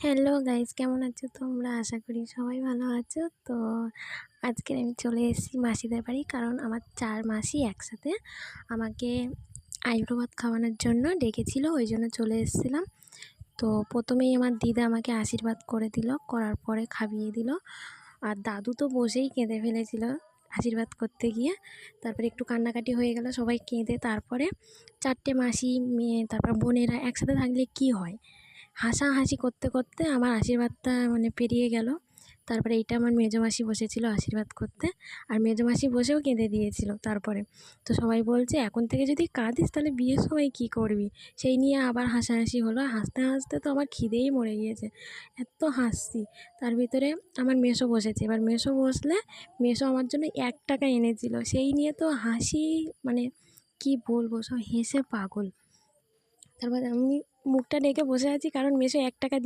Hello guys, কেমন আছো তোমরা? আশা করি সবাই ভালো আছো। তো আজকে আমি চলে এসেছি মাসিদের বাড়ি, কারণ আমার 4 মাসি একসাথে আমাকে আইবুড়ো ভাত খাওয়ানোর জন্য ডেকেছিল, ওই জন্য চলে এসেছিলাম। তো প্রথমেই আমার দিদা আমাকে আশীর্বাদ করে দিল, করার পরে খাইয়ে দিল। আর দাদু তো বসেই কেঁদে ফেলেছিল আশীর্বাদ করতে গিয়ে। তারপরে একটু কান্নাকাটি হয়ে গেল, সবাই কেঁদে তারপরে 4টে মাসি মেয়ে তারপর বোনেরা একসাথে থাকলে কি হয়, হাসাহাসি করতে করতে আমার আশীর্বাদটা পেরিয়ে গেল। তারপরে এইটা আমার মেজো মাসি বসেছিল আশীর্বাদ করতে, আর মেজো মাসি বসেও কেঁদে দিয়েছিল। তারপরে তো সবাই বলছে, এখন থেকে যদি কাঁদিস তাহলে বিয়ের সময় কী করবি। সেই নিয়ে আবার হাসাহাসি হলো। হাসতে হাসতে তো আমার খিদেই মরে গিয়েছে, এত হাসছি। তার ভিতরে আমার মেসো বসেছে, এবার মেসো বসলে মেসো আমার জন্য 1 টাকা এনেছিল, সেই নিয়ে তো হাসি, কি বলবো, সব হেসে পাগল। তারপর আমি মুখটা ঢেকে বসে আছি, কারণ মেসো 1 টাকা দিয়ে